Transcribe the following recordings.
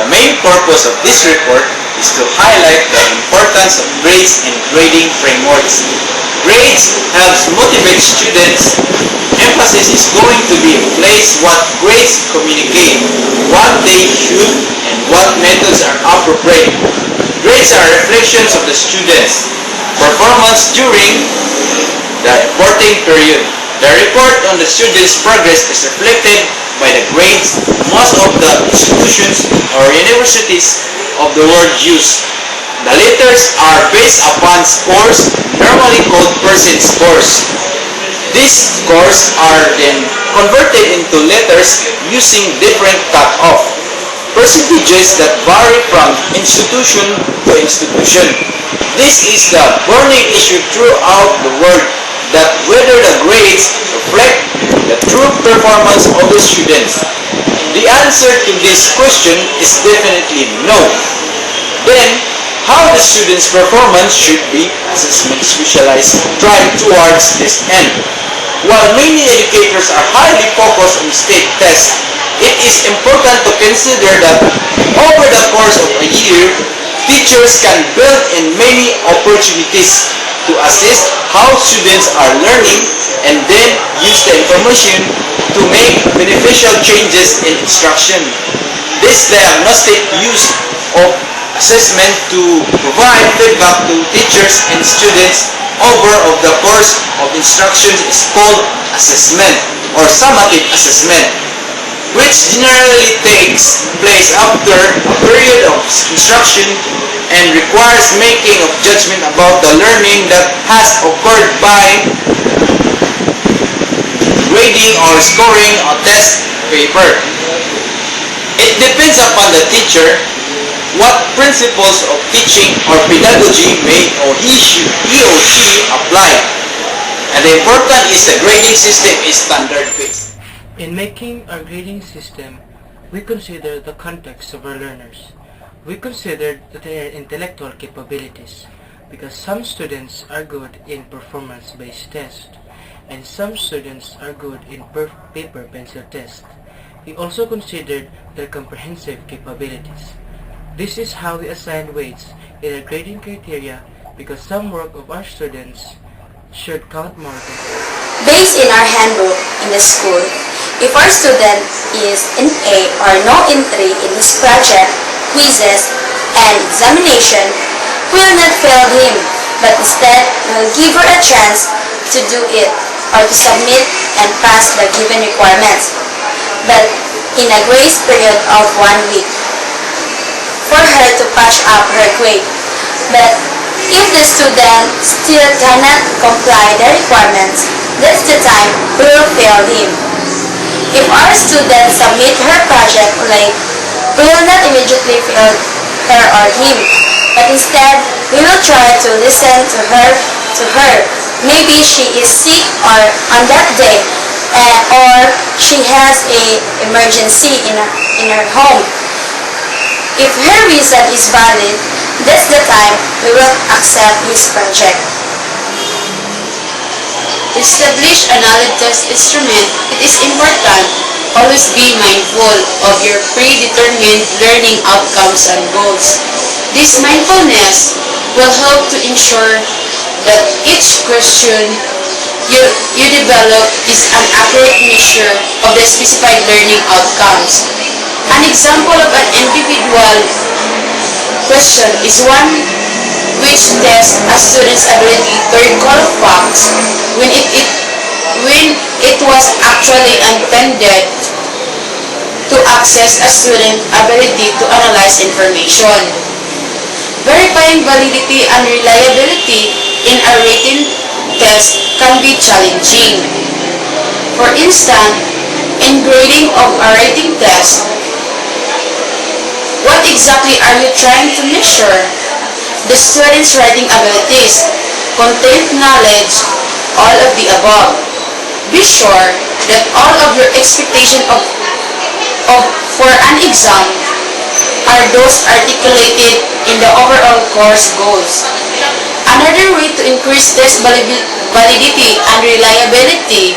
The main purpose of this report is to highlight the importance of grades and grading frameworks. Grades helps motivate students. Emphasis is going to be in place what grades communicate, what they should, and what methods are appropriate. Grades are reflections of the students' performance during the reporting period. The report on the students' progress is reflected by the grades most of the institutions or universities of the world use. The letters are based upon scores, normally called percent scores. These scores are then converted into letters using different cutoff percentages that vary from institution to institution. This is the burning issue throughout the world, that whether the grades reflect the true performance of the students. The answer to this question is definitely no. Then, how the students' performance should be assessment specialized drive towards this end. While many educators are highly focused on state tests, it is important to consider that over the course of a year, teachers can build in many opportunities to assess how students are learning and then use the information to make beneficial changes in instruction. This diagnostic use of assessment to provide feedback to teachers and students over of the course of instruction is called assessment or summative assessment, which generally takes place after a period of instruction and requires making of judgment about the learning that has occurred by grading or scoring a test paper. It depends upon the teacher what principles of teaching or pedagogy may he or she apply. And the important is the grading system is standard-based. In making our grading system, we consider the context of our learners. We consider their intellectual capabilities, because some students are good in performance-based tests, and some students are good in paper-pencil tests. We also considered their comprehensive capabilities. This is how we assign weights in our grading criteria, because some work of our students should count more than Based in our handbook in the school, if our student is in A or no entry in his project, quizzes, and examination, we will not fail him, but instead we will give her a chance to do it or to submit and pass the given requirements, but in a grace period of 1 week for her to patch up her grade. But if the student still cannot comply the requirements, that's the time we will fail him. If our student submit her project late, we will not immediately fail her or him, but instead we will try to listen to her. Maybe she is sick or on that day, or she has a emergency in her home. If her reason is valid, that's the time we will accept his project. To establish a knowledge test instrument, it is important always be mindful of your predetermined learning outcomes and goals. This mindfulness will help to ensure that each question you develop is an accurate measure of the specified learning outcomes. An example of an individual question is one which tests a student's ability to recall facts when it was actually intended to access a student's ability to analyze information. Verifying validity and reliability in a written test can be challenging. For instance, in grading of a writing test, what exactly are you trying to measure? The student's writing abilities, content knowledge, all of the above. Be sure that all of your expectation for an exam are those articulated in the overall course goals. Another way to increase test validity and reliability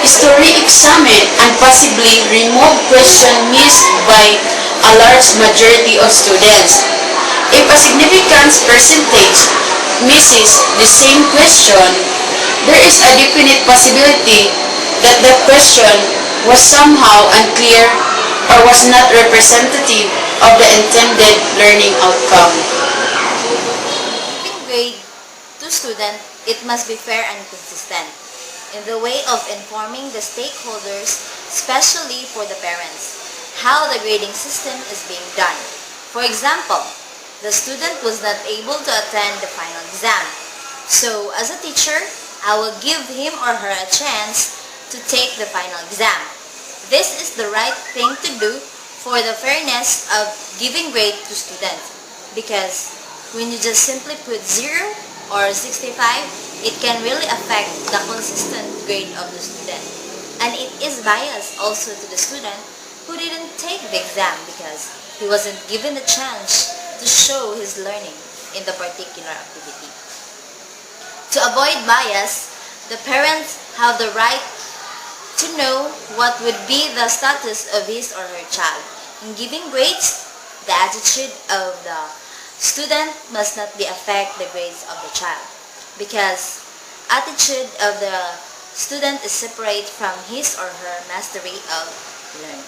is to re-examine and possibly remove questions missed by a large majority of students. If a significant percentage misses the same question, there is a definite possibility that the question was somehow unclear or was not representative of the intended learning outcome. Giving grade to student, it must be fair and consistent in the way of informing the stakeholders, especially for the parents, how the grading system is being done. For example, the student was not able to attend the final exam. So, as a teacher, I will give him or her a chance to take the final exam. This is the right thing to do for the fairness of giving grade to students, because when you just simply put 0 or 65, it can really affect the consistent grade of the student. And it is bias also to the student who didn't take the exam because he wasn't given the chance to show his learning in the particular activity. To avoid bias, the parents have the right to know what would be the status of his or her child. In giving grades, the attitude of the student must not be affect the grades of the child, because attitude of the student is separate from his or her mastery of learning.